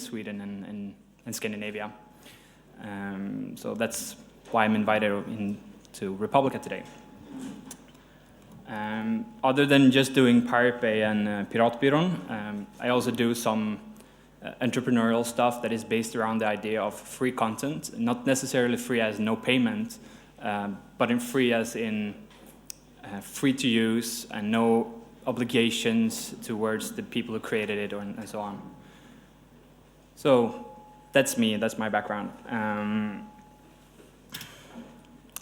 Sweden and Scandinavia. So that's why I'm invited into Republica today. Other than just doing Pirate Bay and Piratbyrån, I also do some entrepreneurial stuff that is based around the idea of free content, not necessarily free as no payment, but in free as in free to use and no obligations towards the people who created it and so on. So that's me, that's my background.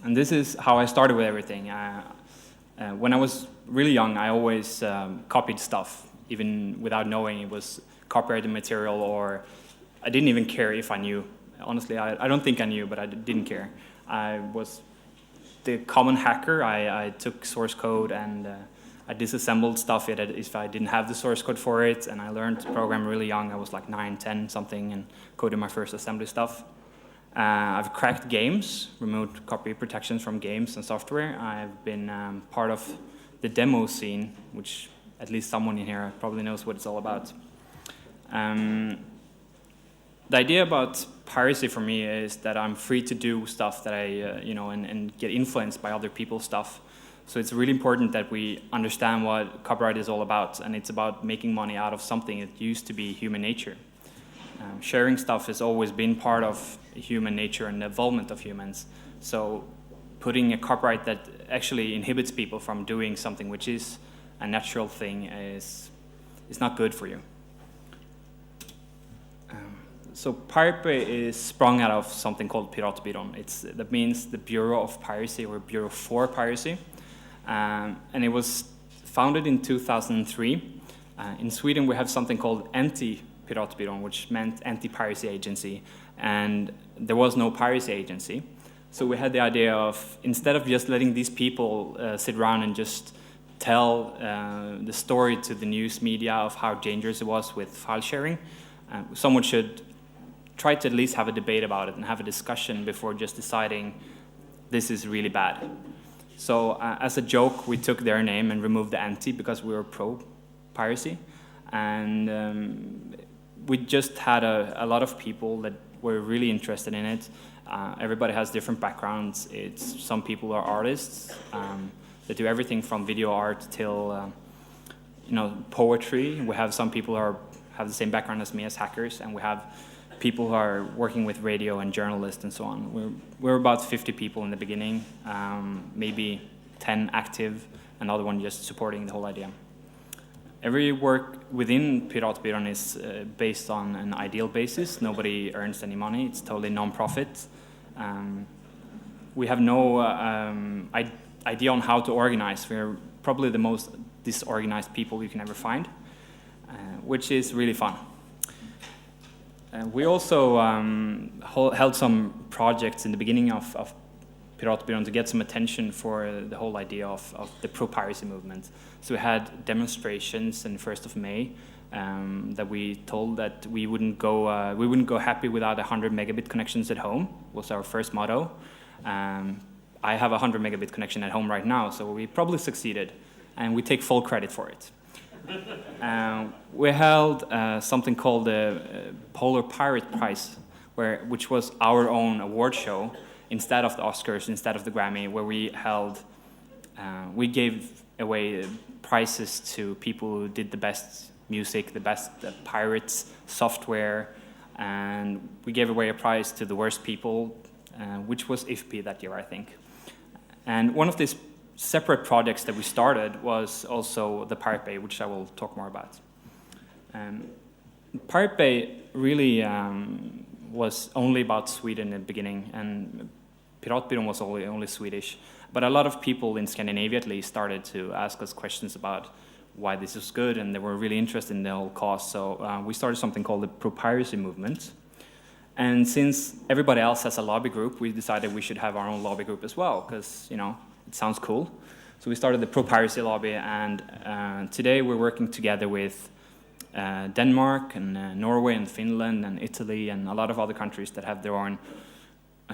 And this is how I started with everything. When I was really young, I always copied stuff, even without knowing it was copyrighted material, or I didn't even care if I knew. Honestly, I don't think I knew, but I didn't care. I was the common hacker. I took source code and I disassembled stuff if I didn't have the source code for it, and I learned to program really young. I was like 9, 10 something, and coded my first assembly stuff. I've cracked games, removed copy protections from games and software. I've been part of the demo scene, which at least someone in here probably knows what it's all about. The idea about piracy for me is that I'm free to do stuff that and get influenced by other people's stuff. So it's really important that we understand what copyright is all about, and it's about making money out of something that used to be human nature. Sharing stuff has always been part of human nature and the involvement of humans. So putting a copyright that actually inhibits people from doing something which is a natural thing is not good for you. So Pirate Bay is sprung out of something called Piratbyrån. That means the Bureau of Piracy, or Bureau for Piracy. And it was founded in 2003. In Sweden we have something called Anti-Piratbyrån, which meant Anti-Piracy Agency. And there was no piracy agency. So we had the idea of, instead of just letting these people sit around and just tell the story to the news media of how dangerous it was with file sharing, someone should try to at least have a debate about it and have a discussion before just deciding this is really bad. So as a joke, we took their name and removed the anti because we were pro-piracy. And we just had a lot of people that were really interested in it. Everybody has different backgrounds. Some people are artists that do everything from video art till poetry. We have some people who have the same background as me as hackers, and we have people who are working with radio and journalists and so on. We're about 50 people in the beginning, maybe 10 active, another one just supporting the whole idea. Every work within Piratbyrån is based on an ideal basis. Nobody earns any money. It's totally non-profit. We have no idea on how to organize. We're probably the most disorganized people you can ever find, which is really fun. We also held some projects in the beginning of Piratbyrån to get some attention for the whole idea of the pro-piracy movement. So we had demonstrations on 1st of May that we told that we wouldn't go happy without 100 megabit connections at home, was our first motto. I have a 100 megabit connection at home right now, so we probably succeeded, and we take full credit for it. We held something called the Polar Pirate Prize, which was our own award show, instead of the Oscars, instead of the Grammy, where we gave away prizes to people who did the best music, the best pirates software, and we gave away a prize to the worst people, which was IFPI that year, I think. And one of these separate projects that we started was also the Pirate Bay, which I will talk more about. Pirate Bay really was only about Sweden in the beginning, and Piratbyrån was only Swedish. But a lot of people in Scandinavia at least started to ask us questions about why this is good, and they were really interested in the whole cause. So we started something called the pro-piracy movement. And since everybody else has a lobby group, we decided we should have our own lobby group as well, because it sounds cool. So we started the pro-piracy lobby, and today we're working together with Denmark and Norway and Finland and Italy and a lot of other countries that have their own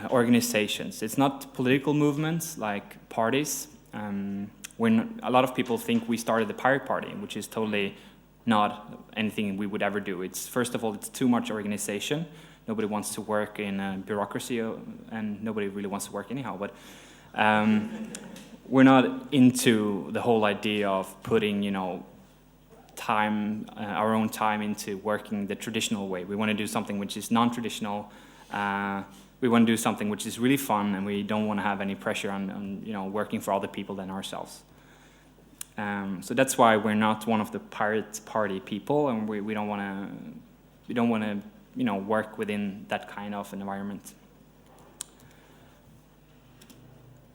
organizations. It's not political movements like parties. A lot of people think we started the Pirate Party, which is totally not anything we would ever do. It's first of all, it's too much organization. Nobody wants to work in a bureaucracy, and nobody really wants to work anyhow. But we're not into the whole idea of putting, time, our own time into working the traditional way. We want to do something which is non-traditional. We want to do something which is really fun, and we don't want to have any pressure on working for other people than ourselves. So that's why we're not one of the pirate party people, and we don't want to work within that kind of environment.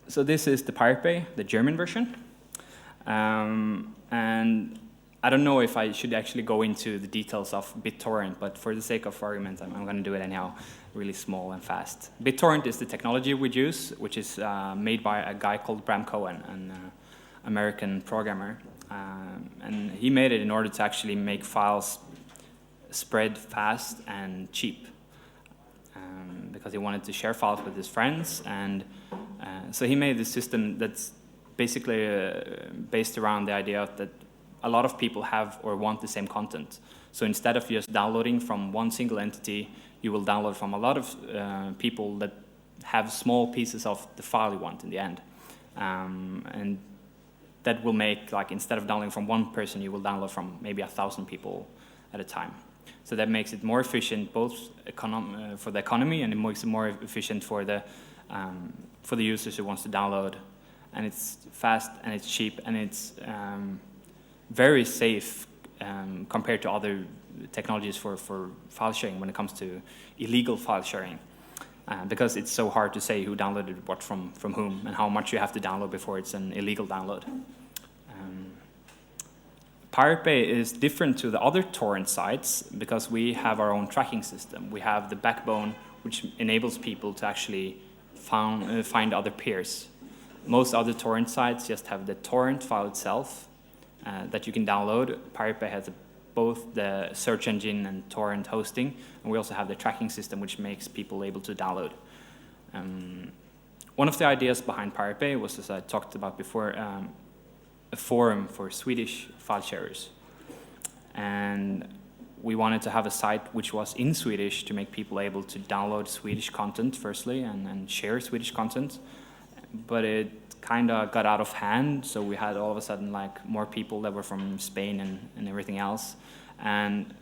So this is the Pirate Bay, the German version. And I don't know if I should actually go into the details of BitTorrent, but for the sake of argument, I'm going to do it anyhow, really small and fast. BitTorrent is the technology we use, which is made by a guy called Bram Cohen, an American programmer. And he made it in order to actually make files spread fast and cheap, because he wanted to share files with his friends. And so he made this system that's basically based around the idea that a lot of people have or want the same content. So instead of just downloading from one single entity, you will download from a lot of people that have small pieces of the file you want in the end. And that will make, like, instead of downloading from one person, you will download from maybe 1,000 people at a time. So that makes it more efficient both for the economy, and it makes it more efficient for the users who wants to download. And it's fast, and it's cheap, and it's very safe compared to other technologies for file sharing when it comes to illegal file sharing, because it's so hard to say who downloaded what from whom and how much you have to download before it's an illegal download. Pirate Bay is different to the other torrent sites because we have our own tracking system. We have the backbone which enables people to actually find other peers. Most other torrent sites just have the torrent file itself that you can download. Pirate Bay has both the search engine and torrent hosting, and we also have the tracking system which makes people able to download. One of the ideas behind Pirate Bay was, as I talked about before, a forum for Swedish file sharers. And we wanted to have a site which was in Swedish to make people able to download Swedish content firstly and share Swedish content. But it kind of got out of hand, so we had all of a sudden like more people that were from Spain and everything else. And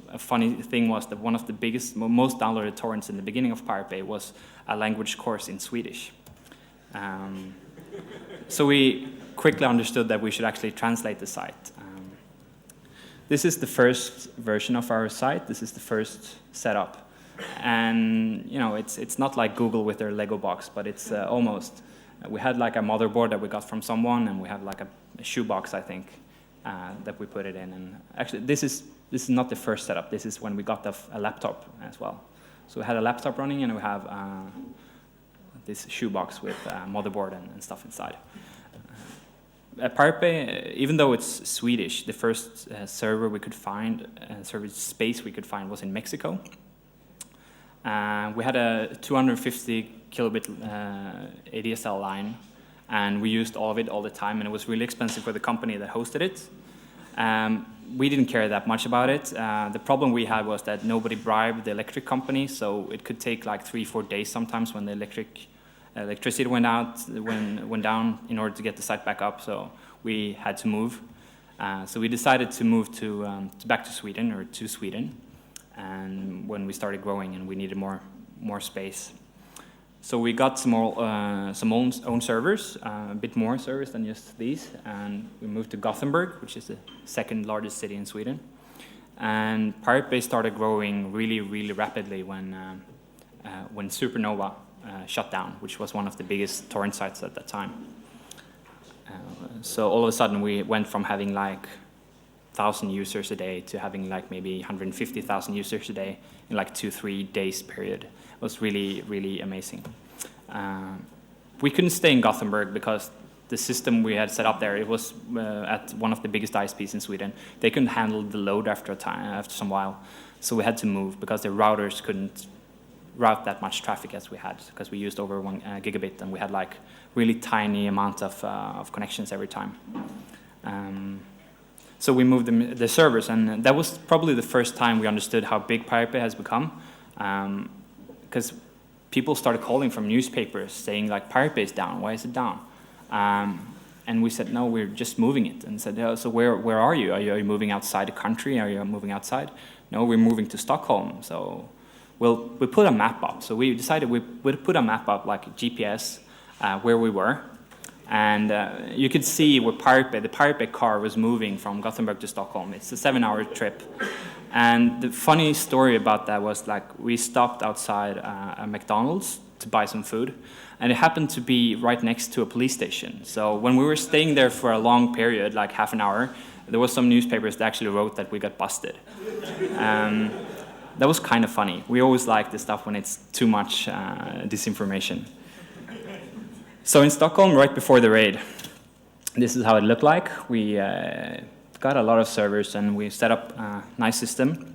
a funny thing was that one of the biggest, most downloaded torrents in the beginning of Pirate Bay was a language course in Swedish. So we quickly understood that we should actually translate the site. This is the first version of our site. This is the first setup. And it's not like Google with their Lego box, but it's almost. We had like a motherboard that we got from someone, and we have like a shoebox, I think, that we put it in. And actually, this is not the first setup. This is when we got a laptop as well. So we had a laptop running, and we have this shoebox with motherboard and stuff inside. Pirate Bay, even though it's Swedish, the first server we could find, server space we could find was in Mexico. We had a 250 kilobit ADSL line, and we used all of it all the time, and it was really expensive for the company that hosted it. We didn't care that much about it. The problem we had was that nobody bribed the electric company, so it could take like 3-4 days sometimes when the electricity went down in order to get the site back up, so we had to move. So we decided to move back to Sweden, and when we started growing and we needed more space. So we got some own servers, a bit more servers than just these, and we moved to Gothenburg, which is the second largest city in Sweden. And Pirate Bay started growing really, really rapidly when Supernova shut down, which was one of the biggest torrent sites at that time. So all of a sudden we went from having like 1,000 users a day to having like maybe 150,000 users a day in like 2-3 days period. It was really, really amazing. We couldn't stay in Gothenburg because the system we had set up there, it was at one of the biggest ISPs in Sweden. They couldn't handle the load after some while. So we had to move because the routers couldn't route that much traffic as we had, because we used over 1 gigabit, and we had like really tiny amount of connections every time. So we moved the servers, and that was probably the first time we understood how big Pirate Bay has become, because people started calling from newspapers saying like, Pirate Bay is down, why is it down? And we said, no, we're just moving it. And said, oh, so where are you? Are you moving outside the country? Are you moving outside? No, we're moving to Stockholm. So we put a map up. So we decided we'd put a map up, like a GPS, where we were. And you could see where the Pirate Bay car was moving from Gothenburg to Stockholm. It's a 7-hour trip. And the funny story about that was, like, we stopped outside a McDonald's to buy some food, and it happened to be right next to a police station. So when we were staying there for a long period, like half an hour, there was some newspapers that actually wrote that we got busted. That was kind of funny. We always like this stuff when it's too much disinformation. So in Stockholm, right before the raid, this is how it looked like. We got a lot of servers, and we set up a nice system.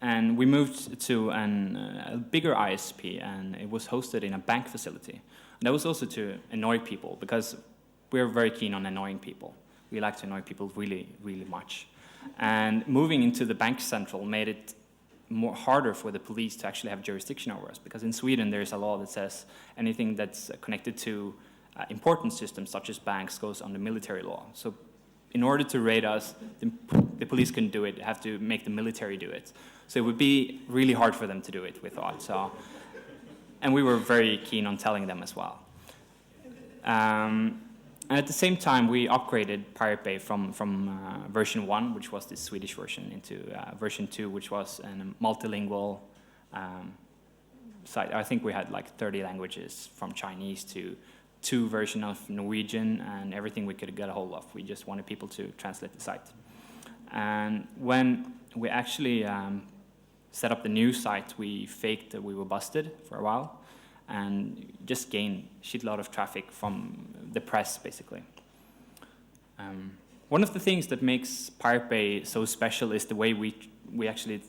And we moved to a bigger ISP, and it was hosted in a bank facility. And that was also to annoy people, because we're very keen on annoying people. We like to annoy people really, really much. And moving into the bank central made it harder for the police to actually have jurisdiction over us, because in Sweden there's a law that says anything that's connected to important systems such as banks goes under military law. So in order to raid us, the police couldn't do it. They have to make the military do it. So it would be really hard for them to do it, we thought. So, and we were very keen on telling them as well. And at the same time, we upgraded Pirate Bay from version 1, which was the Swedish version, into version 2, which was a multilingual site. I think we had like 30 languages, from Chinese to 2 versions of Norwegian, and everything we could get a hold of. We just wanted people to translate the site. And when we actually set up the new site, we faked that we were busted for a while, and just gained a shitload of traffic from the press, basically. One of the things that makes Pirate Bay so special is the way we actually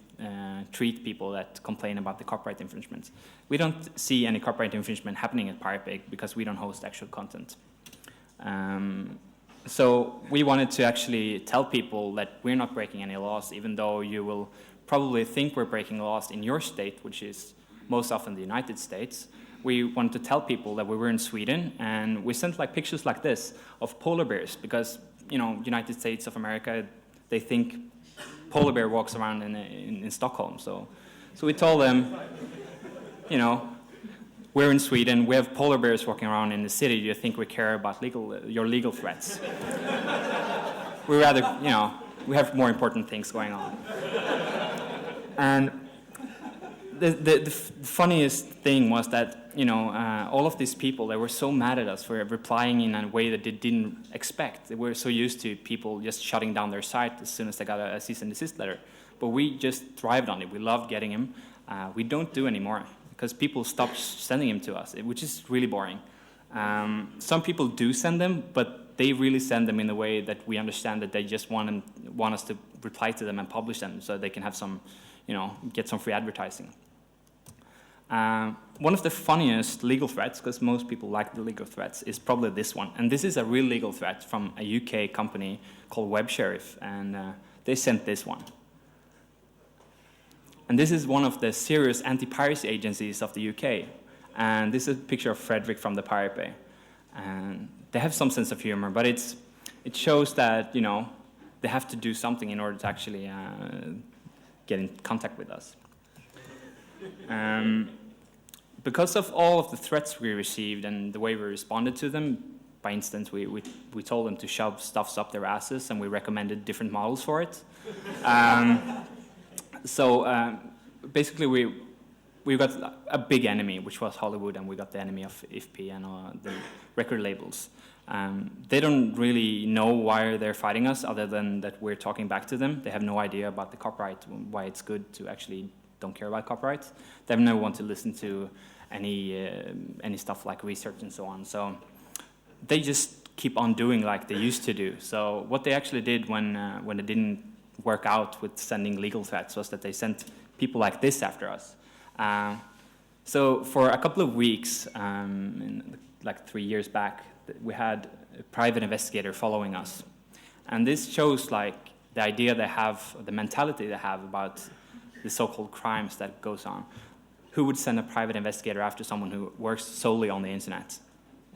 treat people that complain about the copyright infringements. We don't see any copyright infringement happening at Pirate Bay because we don't host actual content. So we wanted to actually tell people that we're not breaking any laws, even though you will probably think we're breaking laws in your state, which is most often the United States. We wanted to tell people that we were in Sweden, and we sent like pictures like this of polar bears, because, you know, United States of America, they think polar bear walks around in Stockholm. So we told them, you know, we're in Sweden, we have polar bears walking around in the city, you think we care about your legal threats. We rather, you know, we have more important things going on. And the funniest thing was that, you know, all of these people, they were so mad at us for replying in a way that they didn't expect. They were so used to people just shutting down their site as soon as they got a cease and desist letter. But we just thrived on it. We loved getting them. We don't do anymore because people stopped sending them to us, which is really boring. Some people do send them, but they really send them in a way that we understand that they just want us to reply to them and publish them so they can have some, you know, get some free advertising. One of the funniest legal threats, because most people like the legal threats, is probably this one. And this is a real legal threat from a UK company called Web Sheriff, and they sent this one. And this is one of the serious anti-piracy agencies of the UK. And this is a picture of Frederick from the Pirate Bay. And they have some sense of humor, but it shows that, you know, they have to do something in order to actually get in contact with us. Because of all of the threats we received and the way we responded to them, by instance, we told them to shove stuffs up their asses, and we recommended different models for it. Basically, we got a big enemy, which was Hollywood, and we got the enemy of IFP and the record labels. They don't really know why they're fighting us, other than that we're talking back to them. They have no idea about the copyright, why it's good to actually don't care about copyright. They never want to listen to any stuff like research and so on. So they just keep on doing like they used to do. So what they actually did when it didn't work out with sending legal threats was that they sent people like this after us. So for a couple of weeks, like 3 years back, we had private investigator following us. And this shows like the idea they have, the mentality they have about the so-called crimes that goes on. Who would send a private investigator after someone who works solely on the internet,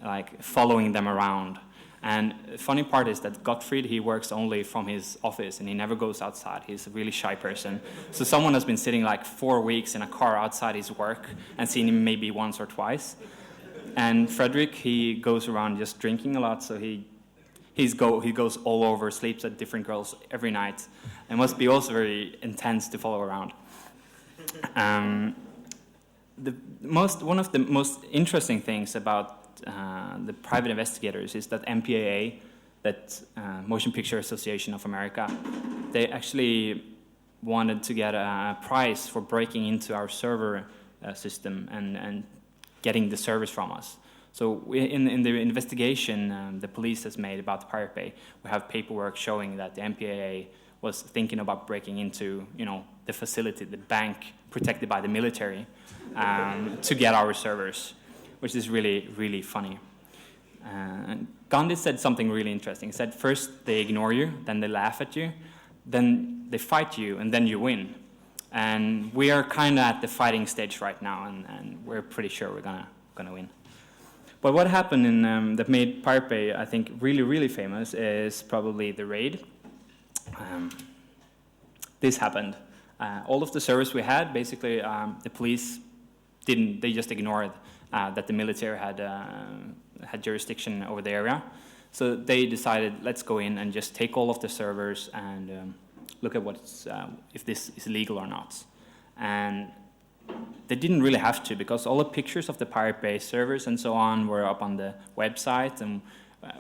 like following them around? And the funny part is that Gottfried, he works only from his office and he never goes outside. He's a really shy person. So someone has been sitting like 4 weeks in a car outside his work and seen him maybe once or twice. And Frederick, he goes around just drinking a lot, so he goes all over, sleeps at different girls every night. It must be also very intense to follow around. One of the most interesting things about the private investigators is that MPAA, that Motion Picture Association of America, they actually wanted to get a prize for breaking into our server system and getting the service from us. So in the investigation the police has made about the Pirate Bay, we have paperwork showing that the MPAA was thinking about breaking into, the facility, the bank protected by the military, to get our servers, which is really, really funny. Gandhi said something really interesting. He said, first they ignore you, then they laugh at you, then they fight you, and then you win. And we are kind of at the fighting stage right now, and we're pretty sure we're gonna win. But what happened that made Pirate Bay, I think, really, really famous is probably the raid. This happened. All of the servers we had, basically, the police they just ignored that the military had jurisdiction over the area. So they decided, let's go in and just take all of the servers and look at if this is legal or not. And they didn't really have to, because all the pictures of the Pirate Bay servers and so on were up on the website, and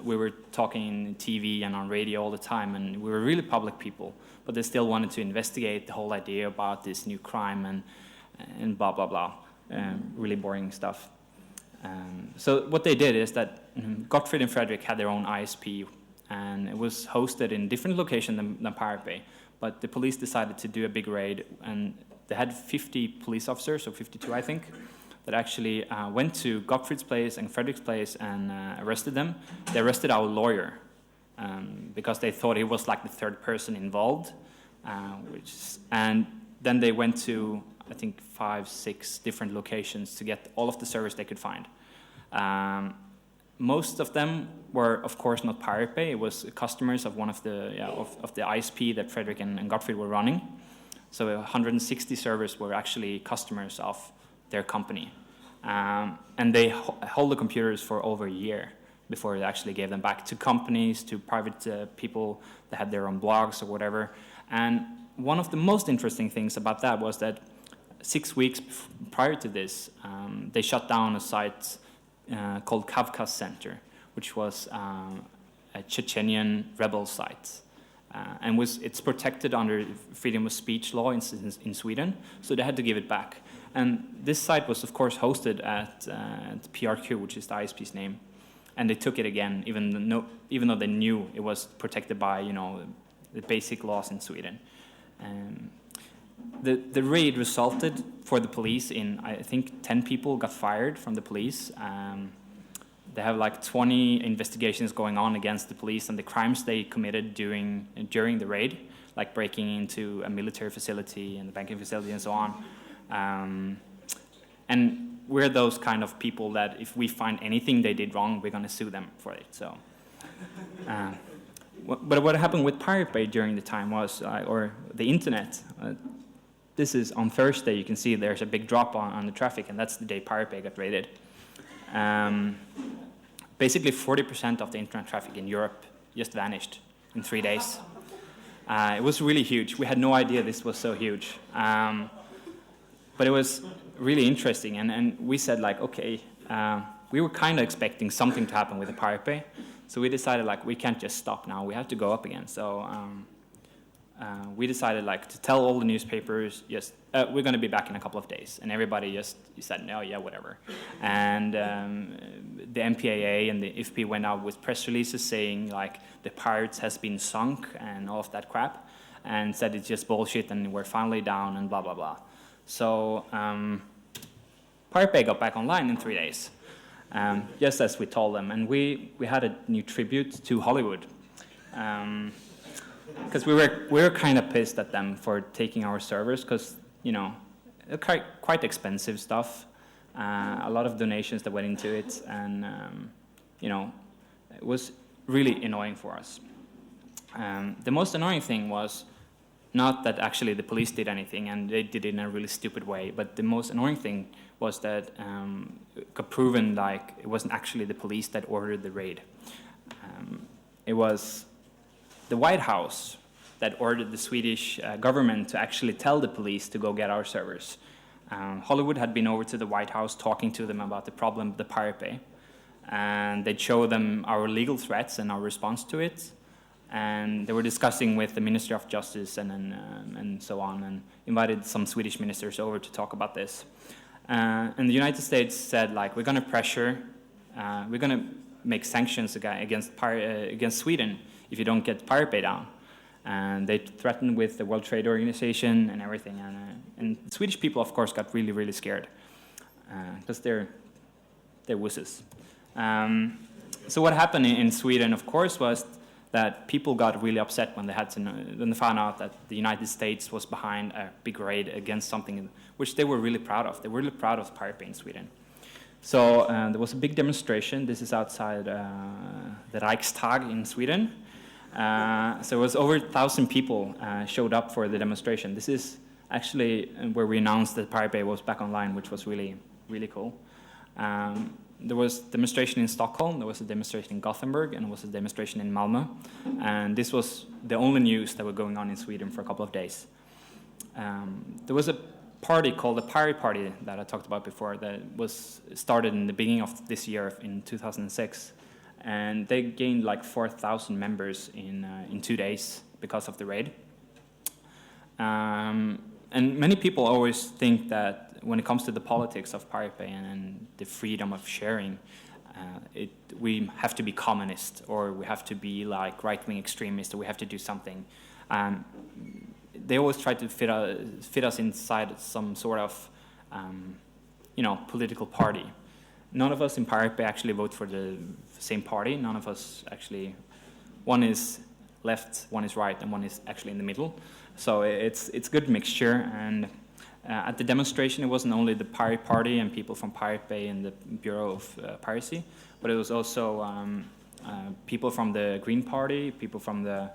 we were talking on TV and on radio all the time, and we were really public people, but they still wanted to investigate the whole idea about this new crime and blah, blah, blah. Really boring stuff. So what they did is that Gottfried and Frederick had their own ISP, and it was hosted in a different location than Pirate Bay, but the police decided to do a big raid, and they had 50 police officers, or 52 I think, that actually went to Gottfried's place and Frederick's place and arrested them. They arrested our lawyer because they thought he was like the third person involved, and then they went to, I think, 5, 6 different locations to get all of the servers they could find. Most of them were, of course, not Pirate Bay. It was customers of one of the of the ISP that Frederick and Gottfried were running. So 160 servers were actually customers of their company. And they held the computers for over a year before they actually gave them back to companies, to private people that had their own blogs or whatever. And one of the most interesting things about that was that 6 weeks prior to this, they shut down a site called Kavkaz Center, which was a Chechenian rebel site. And it's protected under freedom of speech law in Sweden, so they had to give it back. And this site was, of course, hosted at PRQ, which is the ISP's name, and they took it again, even though they knew it was protected by the basic laws in Sweden. The raid resulted for the police in, I think, 10 people got fired from the police. They have like 20 investigations going on against the police and the crimes they committed during the raid, like breaking into a military facility and the banking facility and so on. And we're those kind of people that if we find anything they did wrong, we're going to sue them for it. So, but what happened with Pirate Bay during the time was, or the internet, this is on Thursday, you can see there's a big drop on the traffic, and that's the day Pirate Bay got raided. Basically 40% of the internet traffic in Europe just vanished in 3 days. It was really huge. We had no idea this was so huge. But it was really interesting, and we said, like, okay, we were kind of expecting something to happen with the Pirate Bay, so we decided, like, we can't just stop now, we have to go up again. So we decided, like, to tell all the newspapers, yes, we're going to be back in a couple of days, and everybody just said, no, yeah, whatever. And the MPAA and the IFP went out with press releases saying, like, the pirates has been sunk and all of that crap, and said it's just bullshit and we're finally down and blah, blah, blah. So Pirate Bay got back online in 3 days. just as we told them. And we had a new tribute to Hollywood. Because we were kind of pissed at them for taking our servers, because, you know, quite expensive stuff, a lot of donations that went into it, and, you know, it was really annoying for us. The most annoying thing was not that actually the police did anything, and they did it in a really stupid way, but the most annoying thing was that it got proven like it wasn't actually the police that ordered the raid. It was the White House that ordered the Swedish government to actually tell the police to go get our servers. Hollywood had been over to the White House talking to them about the problem of the Pirate Bay, and they'd show them our legal threats and our response to it, and they were discussing with the Ministry of Justice and so on, and invited some Swedish ministers over to talk about this. And the United States said, like, we're going to pressure, we're going to make sanctions against Sweden if you don't get Pirate Bay down. And they threatened with the World Trade Organization and everything. And Swedish people, of course, got really, really scared because they're wusses. So what happened in Sweden, of course, was that people got really upset when they found out that the United States was behind a big raid against something which they were really proud of. They were really proud of Pirate Bay in Sweden. So there was a big demonstration. This is outside the Riksdag in Sweden. So it was over 1,000 people showed up for the demonstration. This is actually where we announced that Pirate Bay was back online, which was really, really cool. There was a demonstration in Stockholm, there was a demonstration in Gothenburg, and there was a demonstration in Malmö. And this was the only news that were going on in Sweden for a couple of days. There was a party called the Pirate Party that I talked about before that was started in the beginning of this year in 2006. And they gained like 4,000 members in 2 days because of the raid. And many people always think that when it comes to the politics of Pirate Bay and the freedom of sharing, we have to be communist, or we have to be like right-wing extremists, or we have to do something. They always try to fit us inside some sort of, political party. None of us in Pirate Bay actually vote for the same party. None of us actually, one is left, one is right, and one is actually in the middle. So it's a good mixture. And at the demonstration, it wasn't only the Pirate Party and people from Pirate Bay and the Bureau of Piracy, but it was also people from the Green Party, people from the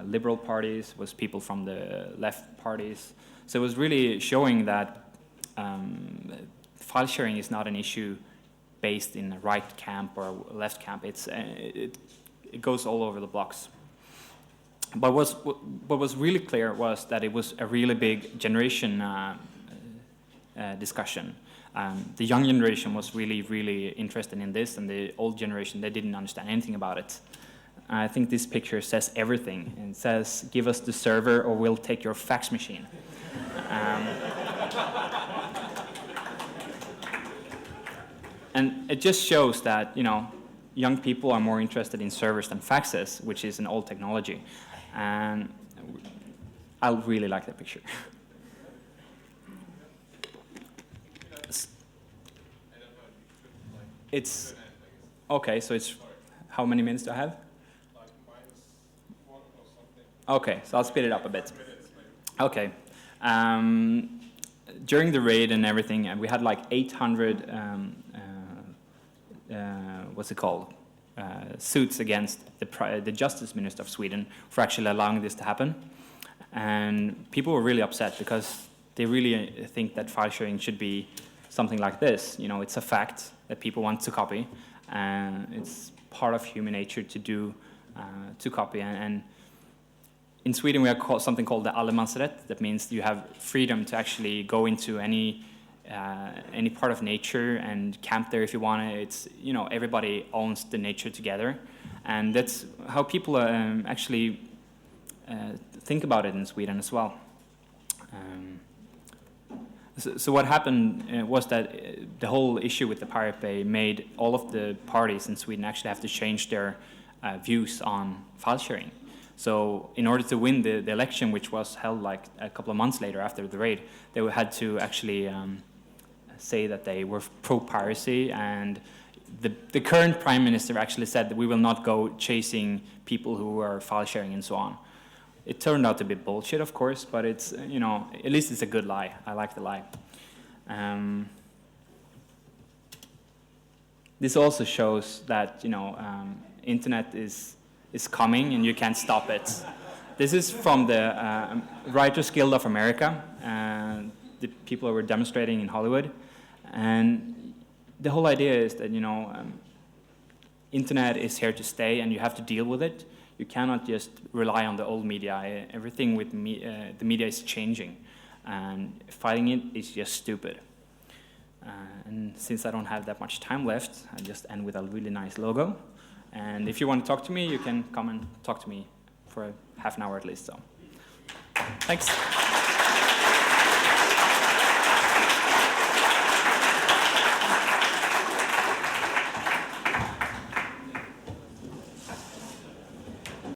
liberal parties, was people from the left parties. So it was really showing that file sharing is not an issue based in a right camp or a left camp. It goes all over the blocks. But what was really clear was that it was a really big generation discussion. The young generation was really, really interested in this, and the old generation, they didn't understand anything about it. I think this picture says everything. It says, give us the server or we'll take your fax machine. And it just shows that, young people are more interested in servers than faxes, which is an old technology. And I really like that picture. It's okay, so it's how many minutes do I have? Okay, so I'll speed it up a bit. Okay. During the raid and everything, we had like 800 suits against the Justice Minister of Sweden for actually allowing this to happen. And people were really upset because they really think that file sharing should be something like this. It's a fact that people want to copy, and it's part of human nature to copy. And in Sweden, we have something called the allemansrätt. That means you have freedom to actually go into any part of nature and camp there if you want to. It's, everybody owns the nature together. And that's how people actually think about it in Sweden as well. So what happened was that the whole issue with the Pirate Bay made all of the parties in Sweden actually have to change their views on file sharing. So in order to win the election, which was held like a couple of months later after the raid, they had to actually say that they were pro-piracy and the current prime minister actually said that we will not go chasing people who are file sharing and so on. It turned out to be bullshit, of course, but it's, you know, at least it's a good lie. I like the lie. This also shows that, you know, internet is coming and you can't stop it. This is from the Writers Guild of America, the people who were demonstrating in Hollywood. And the whole idea is that, you know, internet is here to stay and you have to deal with it. You cannot just rely on the old media. Everything with the media is changing, and fighting it is just stupid. And since I don't have that much time left, I just end with a really nice logo. And if you want to talk to me, you can come and talk to me for half an hour at least. So, thanks.